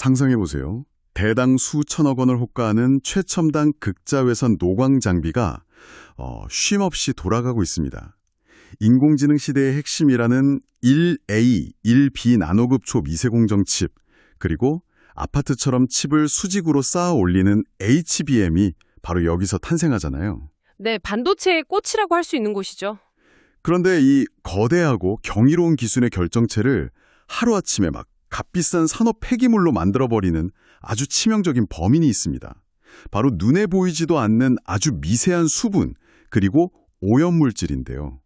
상상해보세요. 대당 수천억 원을 호가하는 최첨단 극자외선 노광 장비가 쉼없이 돌아가고 있습니다. 인공지능 시대의 핵심이라는 1A, 1B 나노급 초미세공정 칩, 그리고 아파트처럼 칩을 수직으로 쌓아 올리는 HBM이 바로 여기서 탄생하잖아요. 네, 반도체의 꽃이라고 할 수 있는 곳이죠. 그런데 이 거대하고 경이로운 기술의 결정체를 하루아침에 막 값비싼 산업 폐기물로 만들어버리는 아주 치명적인 범인이 있습니다. 바로 눈에 보이지도 않는 아주 미세한 수분, 그리고 오염물질인데요.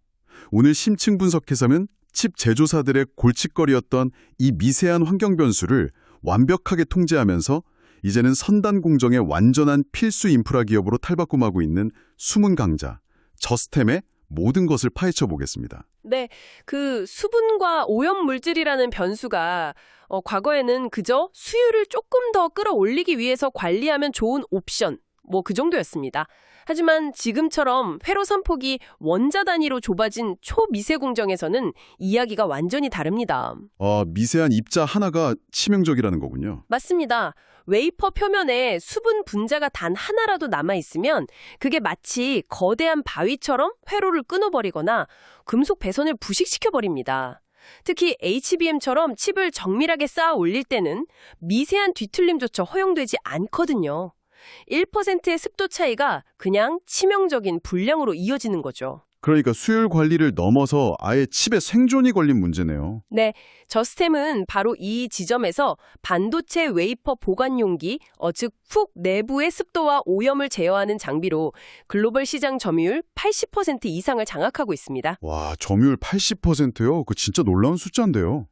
오늘 심층 분석해서는 칩 제조사들의 골칫거리였던 이 미세한 환경 변수를 완벽하게 통제하면서 이제는 선단 공정의 완전한 필수 인프라 기업으로 탈바꿈하고 있는 숨은 강자, 저스템의 모든 것을 파헤쳐 보겠습니다. 네, 그 수분과 오염물질이라는 변수가 과거에는 그저 수율을 조금 더 끌어올리기 위해서 관리하면 좋은 옵션, 그 정도였습니다. 하지만 지금처럼 회로 선폭이 원자 단위로 좁아진 초미세 공정에서는 이야기가 완전히 다릅니다. 미세한 입자 하나가 치명적이라는 거군요. 맞습니다. 웨이퍼 표면에 수분 분자가 단 하나라도 남아있으면 그게 마치 거대한 바위처럼 회로를 끊어버리거나 금속 배선을 부식시켜버립니다. 특히 HBM처럼 칩을 정밀하게 쌓아 올릴 때는 미세한 뒤틀림조차 허용되지 않거든요. 1%의 습도 차이가 그냥 치명적인 불량으로 이어지는 거죠. 그러니까 수율 관리를 넘어서 아예 칩의 생존이 걸린 문제네요. 네, 저스템은 바로 이 지점에서 반도체 웨이퍼 보관 용기, 즉 훅 내부의 습도와 오염을 제어하는 장비로 글로벌 시장 점유율 80% 이상을 장악하고 있습니다. 와, 점유율 80%요? 그거 진짜 놀라운 숫자인데요.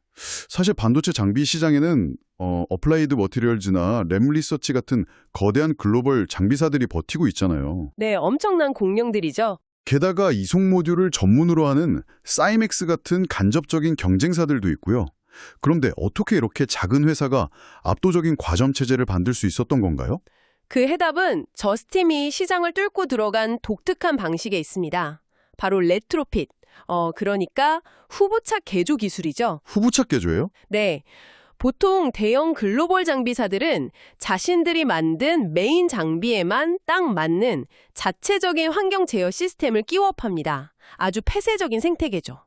사실 반도체 장비 시장에는 어플라이드 머티리얼즈나 램리서치 같은 거대한 글로벌 장비사들이 버티고 있잖아요. 네, 엄청난 공룡들이죠. 게다가 이송 모듈을 전문으로 하는 사이맥스 같은 간접적인 경쟁사들도 있고요. 그런데 어떻게 이렇게 작은 회사가 압도적인 과점 체제를 만들 수 있었던 건가요? 그 해답은 저스팀이 시장을 뚫고 들어간 독특한 방식에 있습니다. 바로 레트로핏, 그러니까 후부착 개조 기술이죠. 후부착 개조예요? 네. 보통 대형 글로벌 장비사들은 자신들이 만든 메인 장비에만 딱 맞는 자체적인 환경 제어 시스템을 끼워 팝니다. 아주 폐쇄적인 생태계죠.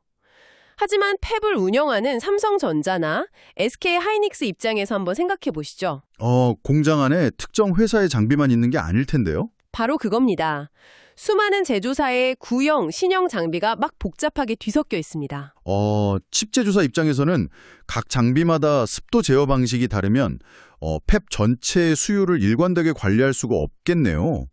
하지만 팹을 운영하는 삼성전자나 SK하이닉스 입장에서 한번 생각해 보시죠. 공장 안에 특정 회사의 장비만 있는 게 아닐 텐데요? 바로 그겁니다. 수많은 제조사의 구형, 신형 장비가 막 복잡하게 뒤섞여 있습니다. 칩 제조사 입장에서는 각 장비마다 습도 제어 방식이 다르면 팹 전체의 수율을 일관되게 관리할 수가 없겠네요.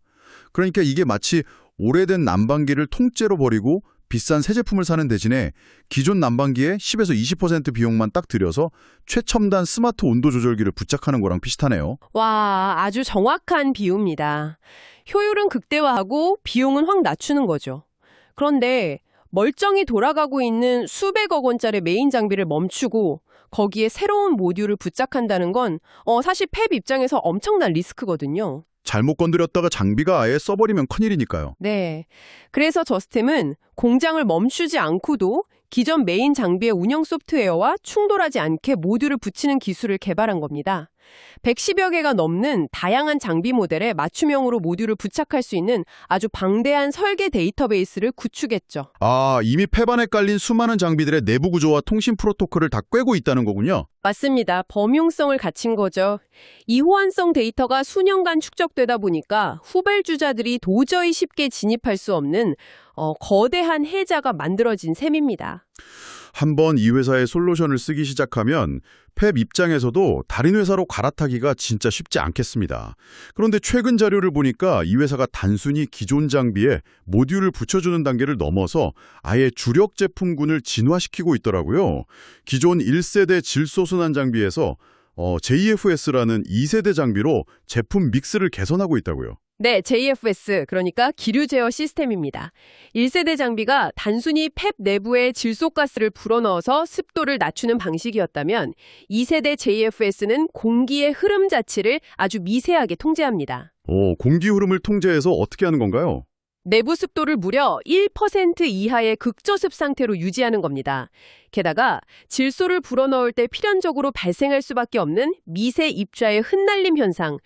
그러니까 이게 마치 오래된 난방기를 통째로 버리고 비싼 새 제품을 사는 대신에 기존 난방기에 10에서 20% 비용만 딱 들여서 최첨단 스마트 온도 조절기를 부착하는 거랑 비슷하네요. 와, 아주 정확한 비유입니다. 효율은 극대화하고 비용은 확 낮추는 거죠. 그런데 멀쩡히 돌아가고 있는 수백억 원짜리 메인 장비를 멈추고 거기에 새로운 모듈을 부착한다는 건 사실 팹 입장에서 엄청난 리스크거든요. 잘못 건드렸다가 장비가 아예 써버리면 큰일이니까요. 네. 그래서 저스템은 공장을 멈추지 않고도 기존 메인 장비의 운영 소프트웨어와 충돌하지 않게 모듈을 붙이는 기술을 개발한 겁니다. 110여 개가 넘는 다양한 장비 모델에 맞춤형으로 모듈을 부착할 수 있는 아주 방대한 설계 데이터베이스를 구축했죠. 이미 팹 안에 깔린 수많은 장비들의 내부 구조와 통신 프로토콜을 다 꿰고 있다는 거군요. 맞습니다. 범용성을 갖춘 거죠. 이 호환성 데이터가 수년간 축적되다 보니까 후발주자들이 도저히 쉽게 진입할 수 없는 거대한 해자가 만들어진 셈입니다. 한번 이 회사의 솔루션을 쓰기 시작하면 팹 입장에서도 다른 회사로 갈아타기가 진짜 쉽지 않겠습니다. 그런데 최근 자료를 보니까 이 회사가 단순히 기존 장비에 모듈을 붙여주는 단계를 넘어서 아예 주력 제품군을 진화시키고 있더라고요. 기존 1세대 질소순환 장비에서 JFS라는 2세대 장비로 제품 믹스를 개선하고 있다고요. 네, JFS, 그러니까 기류 제어 시스템입니다. 1세대 장비가 단순히 팹 내부에 질소가스를 불어넣어서 습도를 낮추는 방식이었다면 2세대 JFS는 공기의 흐름 자체를 아주 미세하게 통제합니다. 공기 흐름을 통제해서 어떻게 하는 건가요? 내부 습도를 무려 1% 이하의 극저습 상태로 유지하는 겁니다. 게다가 질소를 불어넣을 때 필연적으로 발생할 수밖에 없는 미세 입자의 흩날림 현상,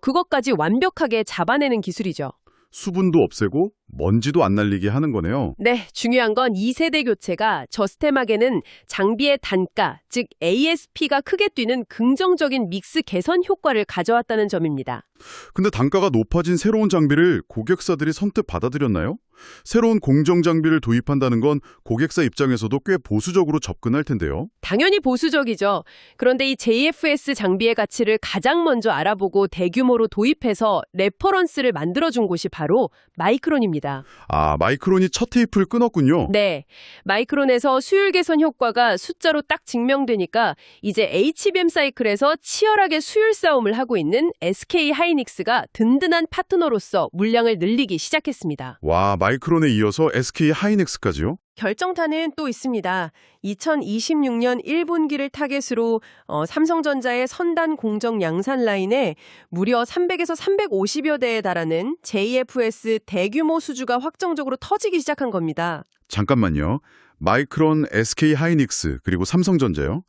그것까지 완벽하게 잡아내는 기술이죠. 수분도 없애고 먼지도 안 날리게 하는 거네요. 네, 중요한 건 2세대 교체가 저스테막에는 장비의 단가, 즉 ASP가 크게 뛰는 긍정적인 믹스 개선 효과를 가져왔다는 점입니다. 근데 단가가 높아진 새로운 장비를 고객사들이 선뜻 받아들였나요? 새로운 공정 장비를 도입한다는 건 고객사 입장에서도 꽤 보수적으로 접근할 텐데요. 당연히 보수적이죠. 그런데 이 JFS 장비의 가치를 가장 먼저 알아보고 대규모로 도입해서 레퍼런스를 만들어준 곳이 바로 마이크론입니다. 아, 마이크론이 첫 테이프를 끊었군요. 네, 마이크론에서 수율 개선 효과가 숫자로 딱 증명되니까 이제 HBM 사이클에서 치열하게 수율 싸움을 하고 있는 SK 하이닉스가 든든한 파트너로서 물량을 늘리기 시작했습니다. 와, 마이크론에 이어서 SK 하이닉스까지요? 결정타는 또 있습니다. 2026년 1분기를 타겟으로 삼성전자의 선단 공정 양산 라인에 무려 300에서 350여 대에 달하는 JFS 대규모 수주가 확정적으로 터지기 시작한 겁니다. 잠깐만요. 마이크론, SK 하이닉스, 그리고 삼성전자요?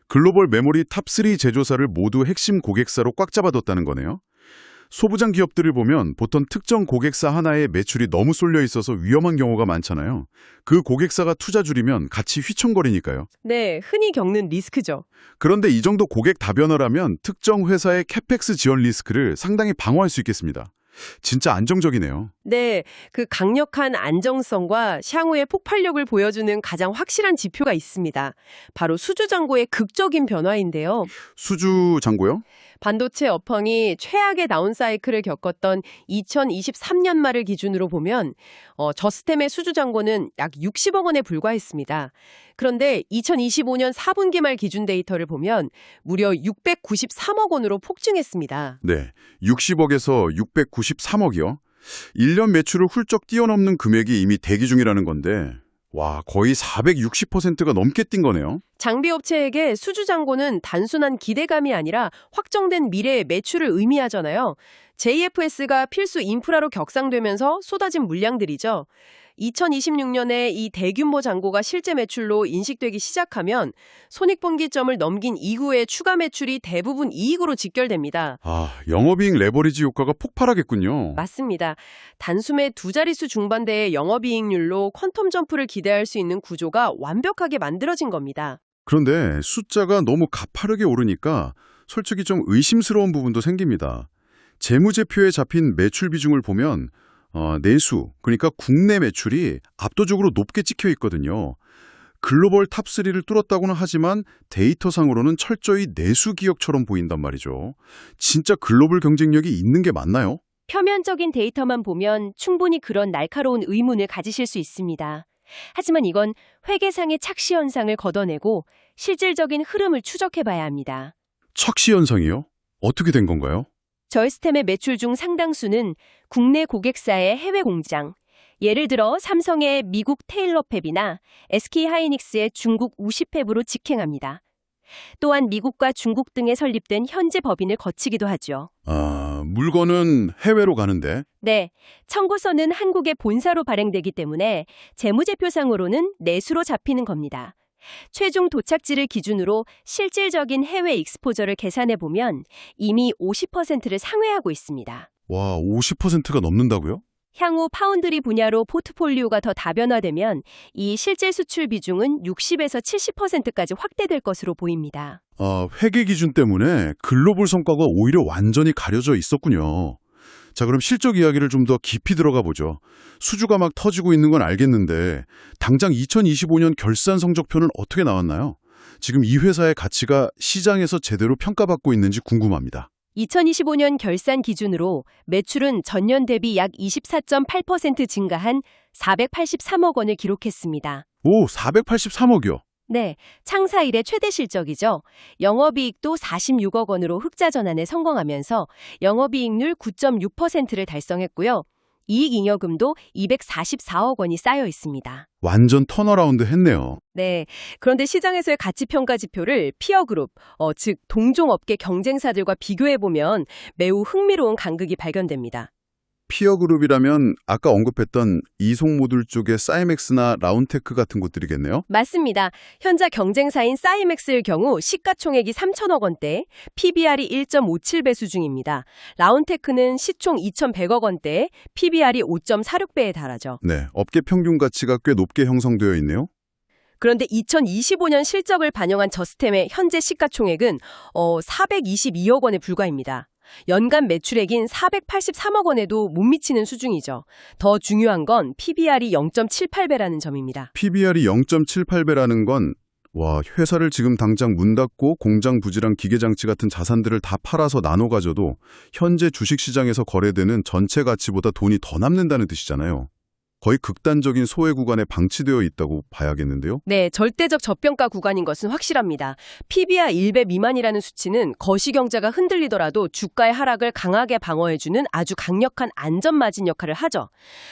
글로벌 메모리 탑3 제조사를 모두 핵심 고객사로 꽉 잡아뒀다는 거네요. 소부장 기업들을 보면 보통 특정 고객사 하나에 매출이 너무 쏠려 있어서 위험한 경우가 많잖아요. 그 고객사가 투자 줄이면 같이 휘청거리니까요. 네, 흔히 겪는 리스크죠. 그런데 이 정도 고객 다변화라면 특정 회사의 캐펙스 지원 리스크를 상당히 방어할 수 있겠습니다. 진짜 안정적이네요. 네, 그 강력한 안정성과 향후의 폭발력을 보여주는 가장 확실한 지표가 있습니다. 바로 수주 잔고의 극적인 변화인데요. 수주 잔고요? 반도체 업황이 최악의 다운사이클을 겪었던 2023년 말을 기준으로 보면 저스템의 수주 잔고는 약 60억 원에 불과했습니다. 그런데 2025년 4분기 말 기준 데이터를 보면 무려 693억 원으로 폭증했습니다. 네, 60억에서 693억이요? 1년 매출을 훌쩍 뛰어넘는 금액이 이미 대기 중이라는 건데 와, 거의 460%가 넘게 뛴 거네요. 장비업체에게 수주 잔고는 단순한 기대감이 아니라 확정된 미래의 매출을 의미하잖아요. JFS가 필수 인프라로 격상되면서 쏟아진 물량들이죠. 2026년에 이 대규모 잔고가 실제 매출로 인식되기 시작하면 손익분기점을 넘긴 이후의 추가 매출이 대부분 이익으로 직결됩니다. 아, 영업이익 레버리지 효과가 폭발하겠군요. 맞습니다. 단숨에 두 자릿수 중반대의 영업이익률로 퀀텀 점프를 기대할 수 있는 구조가 완벽하게 만들어진 겁니다. 그런데 숫자가 너무 가파르게 오르니까 솔직히 좀 의심스러운 부분도 생깁니다. 재무제표에 잡힌 매출 비중을 보면 내수, 그러니까 국내 매출이 압도적으로 높게 찍혀 있거든요. 글로벌 탑3를 뚫었다고는 하지만 데이터상으로는 철저히 내수 기업처럼 보인단 말이죠. 진짜 글로벌 경쟁력이 있는 게 맞나요? 표면적인 데이터만 보면 충분히 그런 날카로운 의문을 가지실 수 있습니다. 하지만 이건 회계상의 착시 현상을 걷어내고 실질적인 흐름을 추적해봐야 합니다. 착시 현상이요? 어떻게 된 건가요? 저스템의 매출 중 상당수는 국내 고객사의 해외 공장, 예를 들어 삼성의 미국 테일러팹이나 SK하이닉스의 중국 우시팹으로 직행합니다. 또한 미국과 중국 등에 설립된 현지 법인을 거치기도 하죠. 아, 물건은 해외로 가는데? 네, 청구서는 한국의 본사로 발행되기 때문에 재무제표상으로는 내수로 잡히는 겁니다. 최종 도착지를 기준으로 실질적인 해외 익스포저를 계산해보면 이미 50%를 상회하고 있습니다. 와, 50%가 넘는다고요? 향후 파운드리 분야로 포트폴리오가 더 다변화되면 이 실질 수출 비중은 60에서 70%까지 확대될 것으로 보입니다. 아, 회계 기준 때문에 글로벌 성과가 오히려 완전히 가려져 있었군요. 자, 그럼 실적 이야기를 좀 더 깊이 들어가 보죠. 수주가 막 터지고 있는 건 알겠는데 당장 2025년 결산 성적표는 어떻게 나왔나요? 지금 이 회사의 가치가 시장에서 제대로 평가받고 있는지 궁금합니다. 2025년 결산 기준으로 매출은 전년 대비 약 24.8% 증가한 483억 원을 기록했습니다. 오, 483억이요? 네, 창사 이래 최대 실적이죠. 영업이익도 46억 원으로 흑자 전환에 성공하면서 영업이익률 9.6%를 달성했고요. 이익잉여금도 244억 원이 쌓여 있습니다. 완전 턴어라운드 했네요. 네, 그런데 시장에서의 가치평가 지표를 피어그룹, 즉 동종업계 경쟁사들과 비교해보면 매우 흥미로운 간극이 발견됩니다. 피어그룹이라면 아까 언급했던 이송모듈 쪽의 사이맥스나 라운테크 같은 곳들이겠네요? 맞습니다. 현재 경쟁사인 사이맥스의 경우 시가총액이 3천억 원대, PBR이 1.57배 수준입니다. 라운테크는 시총 2,100억 원대, PBR이 5.46배에 달하죠. 네, 업계 평균 가치가 꽤 높게 형성되어 있네요. 그런데 2025년 실적을 반영한 저스템의 현재 시가총액은 422억 원에 불과합니다. 연간 매출액인 483억 원에도 못 미치는 수준이죠. 더 중요한 건 PBR이 0.78배라는 점입니다. PBR이 0.78배라는 건 회사를 지금 당장 문 닫고 공장 부지랑 기계장치 같은 자산들을 다 팔아서 나눠 가져도 현재 주식시장에서 거래되는 전체 가치보다 돈이 더 남는다는 뜻이잖아요. 거의 극단적인 소외 구간에 방치되어 있다고 봐야겠는데요. 네, 절대적 저평가 구간인 것은 확실합니다. PBR 1배 미만이라는 수치는 거시경제가 흔들리더라도 주가의 하락을 강하게 방어해주는 아주 강력한 안전마진 역할을 하죠.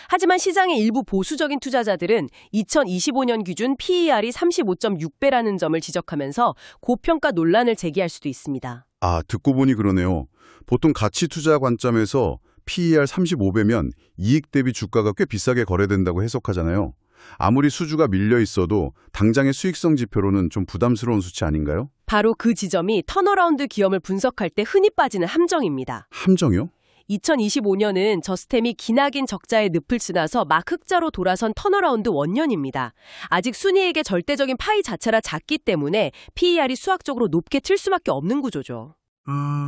하지만 시장의 일부 보수적인 투자자들은 2025년 기준 PER이 35.6배라는 점을 지적하면서 고평가 논란을 제기할 수도 있습니다. 듣고 보니 그러네요. 보통 가치 투자 관점에서 PER 35배면 이익 대비 주가가 꽤 비싸게 거래된다고 해석하잖아요. 아무리 수주가 밀려 있어도 당장의 수익성 지표로는 좀 부담스러운 수치 아닌가요? 바로 그 지점이 턴어라운드 기업을 분석할 때 흔히 빠지는 함정입니다. 함정이요? 2025년은 저스템이 기나긴 적자의 늪을 지나서 막 흑자로 돌아선 턴어라운드 원년입니다. 아직 순이익의 절대적인 파이 자체라 작기 때문에 PER이 수학적으로 높게 튈 수밖에 없는 구조죠.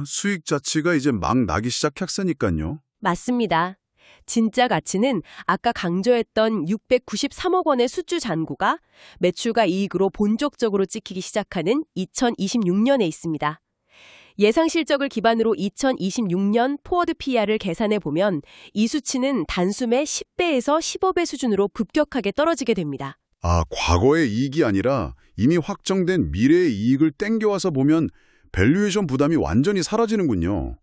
수익 자체가 이제 막 나기 시작했으니까요. 맞습니다. 진짜 가치는 아까 강조했던 693억 원의 수주 잔고가 매출과 이익으로 본격적으로 찍히기 시작하는 2026년에 있습니다. 예상 실적을 기반으로 2026년 포워드 PER을 계산해 보면 이 수치는 단숨에 10배에서 15배 수준으로 급격하게 떨어지게 됩니다. 과거의 이익이 아니라 이미 확정된 미래의 이익을 땡겨와서 보면 밸류에이션 부담이 완전히 사라지는군요.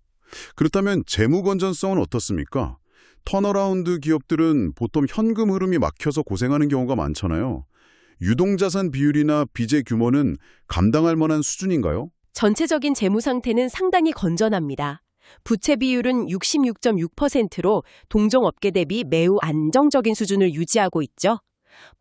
그렇다면 재무 건전성은 어떻습니까? 턴어라운드 기업들은 보통 현금 흐름이 막혀서 고생하는 경우가 많잖아요. 유동자산 비율이나 빚의 규모는 감당할 만한 수준인가요? 전체적인 재무 상태는 상당히 건전합니다. 부채 비율은 66.6%로 동종업계 대비 매우 안정적인 수준을 유지하고 있죠.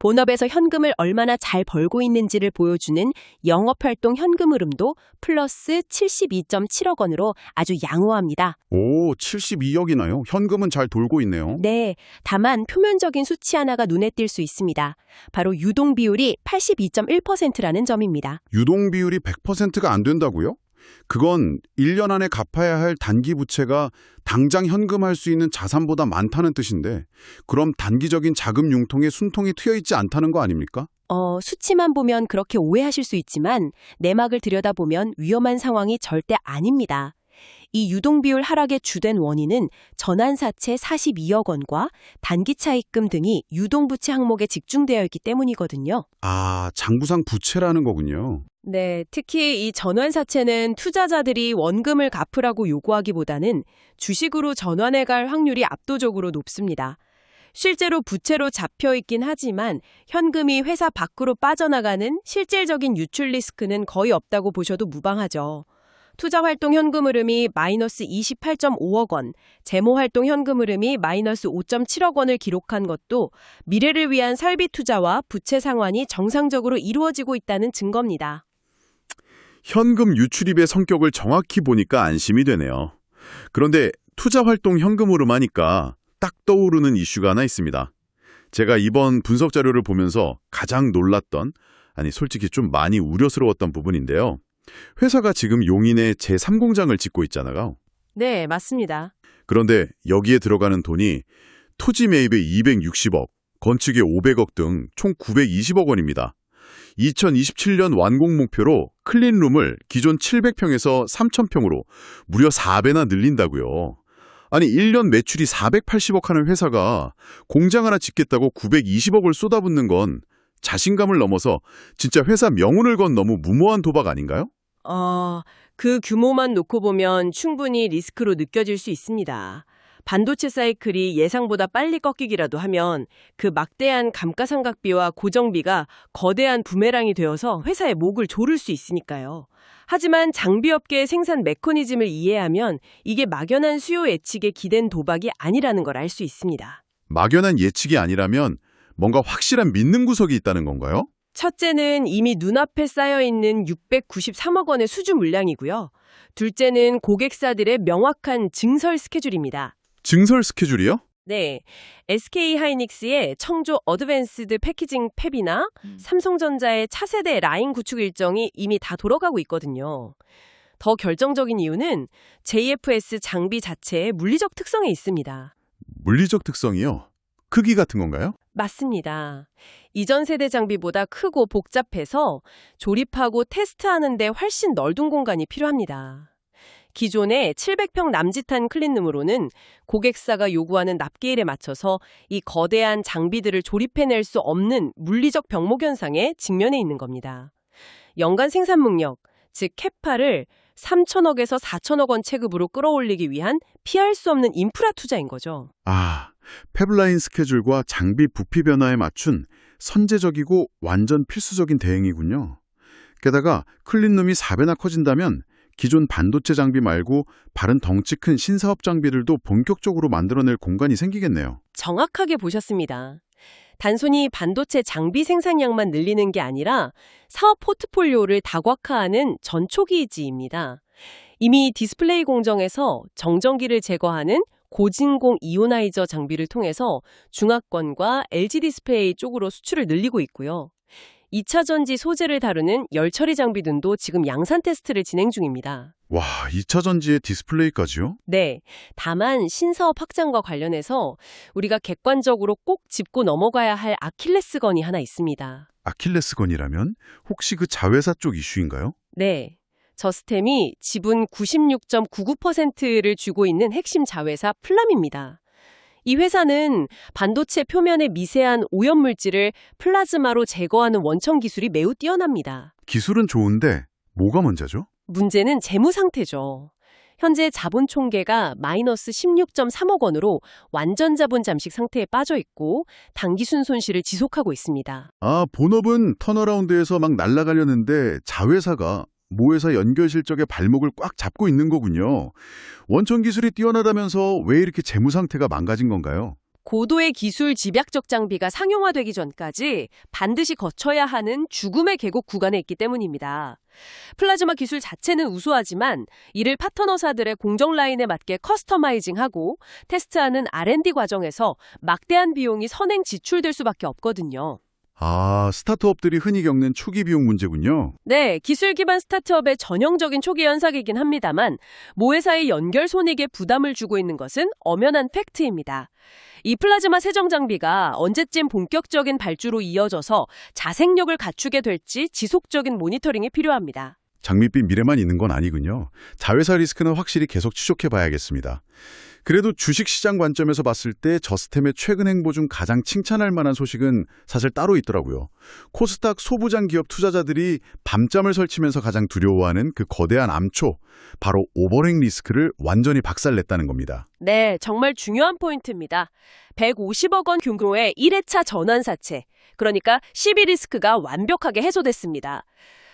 본업에서 현금을 얼마나 잘 벌고 있는지를 보여주는 영업활동 현금 흐름도 플러스 72.7억 원으로 아주 양호합니다. 72억이나요? 현금은 잘 돌고 있네요. 네, 다만 표면적인 수치 하나가 눈에 띌 수 있습니다. 바로 유동 비율이 82.1%라는 점입니다. 유동 비율이 100%가 안 된다고요? 그건 1년 안에 갚아야 할 단기 부채가 당장 현금할 수 있는 자산보다 많다는 뜻인데 그럼 단기적인 자금 융통에 순통이 트여있지 않다는 거 아닙니까? 수치만 보면 그렇게 오해하실 수 있지만 내막을 들여다보면 위험한 상황이 절대 아닙니다. 이 유동비율 하락의 주된 원인은 전환사채 42억 원과 단기차입금 등이 유동부채 항목에 집중되어 있기 때문이거든요. 장부상 부채라는 거군요. 네, 특히 이 전환사채는 투자자들이 원금을 갚으라고 요구하기보다는 주식으로 전환해 갈 확률이 압도적으로 높습니다. 실제로 부채로 잡혀 있긴 하지만 현금이 회사 밖으로 빠져나가는 실질적인 유출 리스크는 거의 없다고 보셔도 무방하죠. 투자활동 현금 흐름이 마이너스 28.5억 원, 재무활동 현금 흐름이 마이너스 5.7억 원을 기록한 것도 미래를 위한 설비 투자와 부채 상환이 정상적으로 이루어지고 있다는 증거입니다. 현금 유출입의 성격을 정확히 보니까 안심이 되네요. 그런데 투자활동 현금 흐름 하니까 딱 떠오르는 이슈가 하나 있습니다. 제가 이번 분석 자료를 보면서 가장 놀랐던, 솔직히 좀 많이 우려스러웠던 부분인데요. 회사가 지금 용인에 제3공장을 짓고 있잖아요. 네, 맞습니다. 그런데 여기에 들어가는 돈이 토지 매입에 260억, 건축에 500억 등 총 920억 원입니다. 2027년 완공 목표로 클린룸을 기존 700평에서 3,000평으로 무려 4배나 늘린다고요. 1년 매출이 480억 하는 회사가 공장 하나 짓겠다고 920억을 쏟아붓는 건 자신감을 넘어서 진짜 회사 명운을 건 너무 무모한 도박 아닌가요? 그 규모만 놓고 보면 충분히 리스크로 느껴질 수 있습니다. 반도체 사이클이 예상보다 빨리 꺾이기라도 하면 그 막대한 감가상각비와 고정비가 거대한 부메랑이 되어서 회사의 목을 조를 수 있으니까요. 하지만 장비업계의 생산 메커니즘을 이해하면 이게 막연한 수요 예측에 기댄 도박이 아니라는 걸 알 수 있습니다. 막연한 예측이 아니라면 뭔가 확실한 믿는 구석이 있다는 건가요? 첫째는 이미 눈앞에 쌓여있는 693억 원의 수주 물량이고요. 둘째는 고객사들의 명확한 증설 스케줄입니다. 증설 스케줄이요? 네, SK하이닉스의 청조 어드밴스드 패키징 팹이나 삼성전자의 차세대 라인 구축 일정이 이미 다 돌아가고 있거든요. 더 결정적인 이유는 JFS 장비 자체의 물리적 특성에 있습니다. 물리적 특성이요? 크기 같은 건가요? 맞습니다. 이전 세대 장비보다 크고 복잡해서 조립하고 테스트하는 데 훨씬 넓은 공간이 필요합니다. 기존의 700평 남짓한 클린룸으로는 고객사가 요구하는 납기일에 맞춰서 이 거대한 장비들을 조립해낼 수 없는 물리적 병목 현상에 직면해 있는 겁니다. 연간 생산 능력, 즉 캐파를 3천억에서 4천억 원 체급으로 끌어올리기 위한 피할 수 없는 인프라 투자인 거죠. 아, 팹라인 스케줄과 장비 부피 변화에 맞춘 선제적이고 완전 필수적인 대응이군요. 게다가 클린룸이 4배나 커진다면 기존 반도체 장비 말고 다른 덩치 큰 신사업 장비들도 본격적으로 만들어낼 공간이 생기겠네요. 정확하게 보셨습니다. 단순히 반도체 장비 생산량만 늘리는 게 아니라 사업 포트폴리오를 다각화하는 전초기지입니다. 이미 디스플레이 공정에서 정전기를 제거하는 고진공 이오나이저 장비를 통해서 중화권과 LG 디스플레이 쪽으로 수출을 늘리고 있고요. 2차 전지 소재를 다루는 열처리 장비 등도 지금 양산 테스트를 진행 중입니다. 와, 2차 전지의 디스플레이까지요? 네, 다만 신사업 확장과 관련해서 우리가 객관적으로 꼭 짚고 넘어가야 할 아킬레스건이 하나 있습니다. 아킬레스건이라면 혹시 그 자회사 쪽 이슈인가요? 네, 저스템이 지분 96.99%를 쥐고 있는 핵심 자회사 플람입니다. 이 회사는 반도체 표면의 미세한 오염물질을 플라즈마로 제거하는 원천 기술이 매우 뛰어납니다. 기술은 좋은데 뭐가 문제죠? 문제는 재무 상태죠. 현재 자본 총계가 마이너스 16.3억 원으로 완전 자본 잠식 상태에 빠져 있고 당기순 손실을 지속하고 있습니다. 아, 본업은 턴어라운드에서 막 날아가려는데 자회사가 모회사 연결 실적의 발목을 꽉 잡고 있는 거군요. 원천 기술이 뛰어나다면서 왜 이렇게 재무 상태가 망가진 건가요? 고도의 기술 집약적 장비가 상용화되기 전까지 반드시 거쳐야 하는 죽음의 계곡 구간에 있기 때문입니다. 플라즈마 기술 자체는 우수하지만 이를 파트너사들의 공정 라인에 맞게 커스터마이징하고 테스트하는 R&D 과정에서 막대한 비용이 선행 지출될 수밖에 없거든요. 아, 스타트업들이 흔히 겪는 초기 비용 문제군요. 네, 기술 기반 스타트업의 전형적인 초기 현상이긴 합니다만 모회사의 연결 손익에 부담을 주고 있는 것은 엄연한 팩트입니다. 이 플라즈마 세정 장비가 언제쯤 본격적인 발주로 이어져서 자생력을 갖추게 될지 지속적인 모니터링이 필요합니다. 장밋빛 미래만 있는 건 아니군요. 자회사 리스크는 확실히 계속 추적해봐야겠습니다. 그래도 주식시장 관점에서 봤을 때 저스템의 최근 행보 중 가장 칭찬할 만한 소식은 사실 따로 있더라고요. 코스닥 소부장 기업 투자자들이 밤잠을 설치면서 가장 두려워하는 그 거대한 암초, 바로 오버행 리스크를 완전히 박살냈다는 겁니다. 네, 정말 중요한 포인트입니다. 150억 원 규모의 1회차 전환사채, 그러니까 시비 리스크가 완벽하게 해소됐습니다.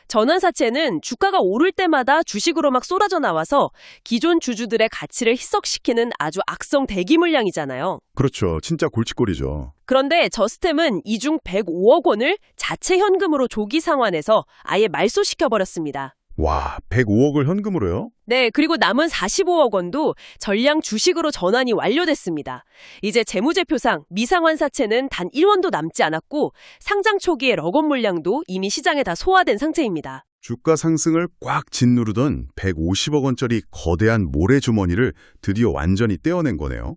전환사채는 주가가 오를 때마다 주식으로 막 쏟아져 나와서 기존 주주들의 가치를 희석시키는 아주 악성 대기 물량이잖아요. 그렇죠. 진짜 골칫거리죠. 그런데 저스템은 이 중 105억 원을 자체 현금으로 조기 상환해서 아예 말소시켜버렸습니다. 와, 105억을 현금으로요? 네, 그리고 남은 45억 원도 전량 주식으로 전환이 완료됐습니다. 이제 재무제표상 미상환사채는 단 1원도 남지 않았고 상장 초기의 럭업 물량도 이미 시장에 다 소화된 상태입니다. 주가 상승을 꽉 짓누르던 150억 원짜리 거대한 모래주머니를 드디어 완전히 떼어낸 거네요.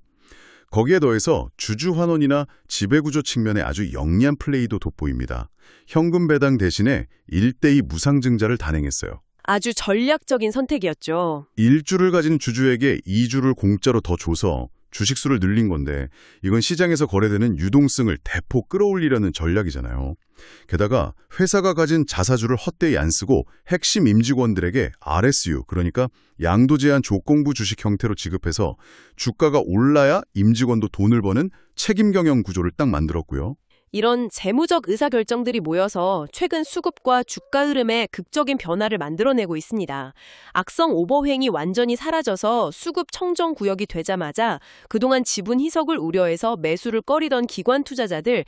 거기에 더해서 주주 환원이나 지배구조 측면에 아주 영리한 플레이도 돋보입니다. 현금 배당 대신에 1:2 무상증자를 단행했어요. 아주 전략적인 선택이었죠. 1주를 가진 주주에게 2주를 공짜로 더 줘서 주식수를 늘린 건데 이건 시장에서 거래되는 유동성을 대폭 끌어올리려는 전략이잖아요. 게다가 회사가 가진 자사주를 헛되이 안 쓰고 핵심 임직원들에게 RSU, 그러니까 양도 제한 조건부 주식 형태로 지급해서 주가가 올라야 임직원도 돈을 버는 책임 경영 구조를 딱 만들었고요. 이런 재무적 의사결정들이 모여서 최근 수급과 주가 흐름에 극적인 변화를 만들어내고 있습니다. 악성 오버행이 완전히 사라져서 수급 청정 구역이 되자마자 그동안 지분 희석을 우려해서 매수를 꺼리던 기관 투자자들,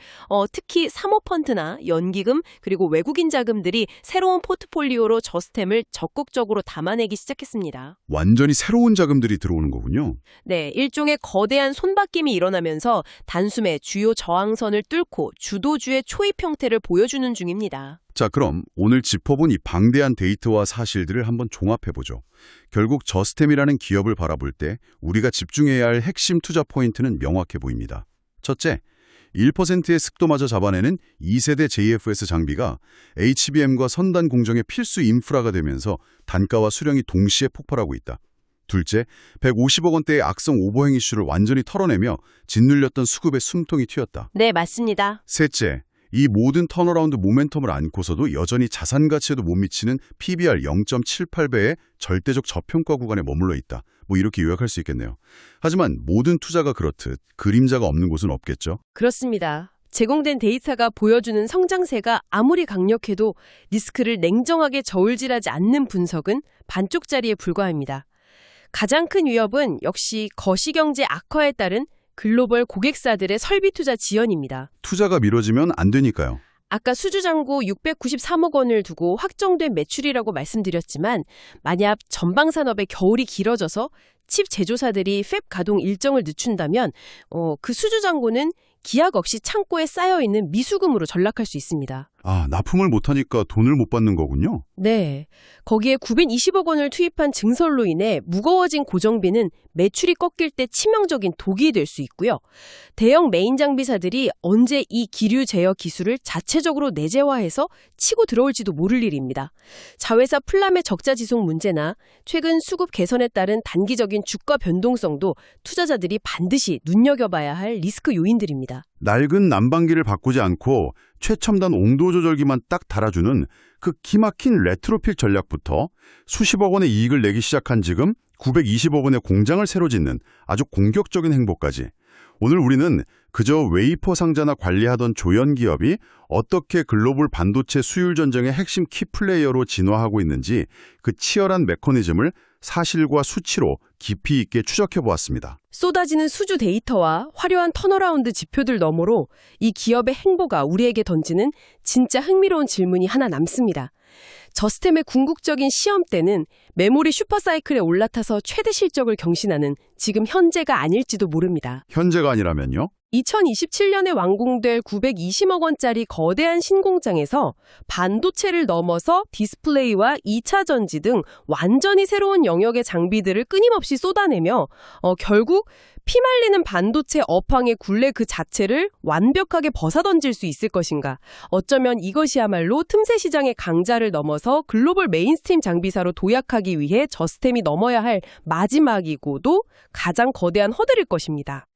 특히 사모펀드나 연기금 그리고 외국인 자금들이 새로운 포트폴리오로 저스템을 적극적으로 담아내기 시작했습니다. 완전히 새로운 자금들이 들어오는 거군요. 네, 일종의 거대한 손바뀜이 일어나면서 단숨에 주요 저항선을 뚫고 주도주의 초입 형태를 보여주는 중입니다. 자, 그럼 오늘 짚어본 이 방대한 데이터와 사실들을 한번 종합해보죠. 결국 저스템이라는 기업을 바라볼 때 우리가 집중해야 할 핵심 투자 포인트는 명확해 보입니다. 첫째, 1%의 습도마저 잡아내는 2세대 JFS 장비가 HBM과 선단 공정의 필수 인프라가 되면서 단가와 수량이 동시에 폭발하고 있다. 둘째, 150억 원대의 악성 오버행 이슈를 완전히 털어내며 짓눌렸던 수급의 숨통이 튀었다. 네, 맞습니다. 셋째, 이 모든 턴어라운드 모멘텀을 안고서도 여전히 자산 가치에도 못 미치는 PBR 0.78배의 절대적 저평가 구간에 머물러 있다. 이렇게 요약할 수 있겠네요. 하지만 모든 투자가 그렇듯 그림자가 없는 곳은 없겠죠. 그렇습니다. 제공된 데이터가 보여주는 성장세가 아무리 강력해도 리스크를 냉정하게 저울질하지 않는 분석은 반쪽짜리에 불과합니다. 가장 큰 위협은 역시 거시경제 악화에 따른 글로벌 고객사들의 설비 투자 지연입니다. 투자가 미뤄지면 안 되니까요. 아까 수주잔고 693억 원을 두고 확정된 매출이라고 말씀드렸지만 만약 전방산업의 겨울이 길어져서 칩 제조사들이 팹 가동 일정을 늦춘다면 그 수주잔고는 기약 없이 창고에 쌓여있는 미수금으로 전락할 수 있습니다. 아, 납품을 못하니까 돈을 못 받는 거군요. 네. 거기에 920억 원을 투입한 증설로 인해 무거워진 고정비는 매출이 꺾일 때 치명적인 독이 될 수 있고요. 대형 메인 장비사들이 언제 이 기류 제어 기술을 자체적으로 내재화해서 치고 들어올지도 모를 일입니다. 자회사 플람의 적자 지속 문제나 최근 수급 개선에 따른 단기적인 주가 변동성도 투자자들이 반드시 눈여겨봐야 할 리스크 요인들입니다. 낡은 난방기를 바꾸지 않고 최첨단 온도 조절기만 딱 달아주는 그 기막힌 레트로필 전략부터 수십억 원의 이익을 내기 시작한 지금 920억 원의 공장을 새로 짓는 아주 공격적인 행보까지, 오늘 우리는 그저 웨이퍼 상자나 관리하던 조연기업이 어떻게 글로벌 반도체 수율 전쟁의 핵심 키플레이어로 진화하고 있는지 그 치열한 메커니즘을 사실과 수치로 깊이 있게 추적해보았습니다. 쏟아지는 수주 데이터와 화려한 턴어라운드 지표들 너머로 이 기업의 행보가 우리에게 던지는 진짜 흥미로운 질문이 하나 남습니다. 저스템의 궁극적인 시험대는 메모리 슈퍼사이클에 올라타서 최대 실적을 경신하는 지금 현재가 아닐지도 모릅니다. 현재가 아니라면요? 2027년에 완공될 920억 원짜리 거대한 신공장에서 반도체를 넘어서 디스플레이와 2차 전지 등 완전히 새로운 영역의 장비들을 끊임없이 쏟아내며 결국 피말리는 반도체 업황의 굴레 그 자체를 완벽하게 벗어던질 수 있을 것인가. 어쩌면 이것이야말로 틈새 시장의 강자를 넘어서 글로벌 메인스트림 장비사로 도약하기 위해 저스템이 넘어야 할 마지막이고도 가장 거대한 허들일 것입니다.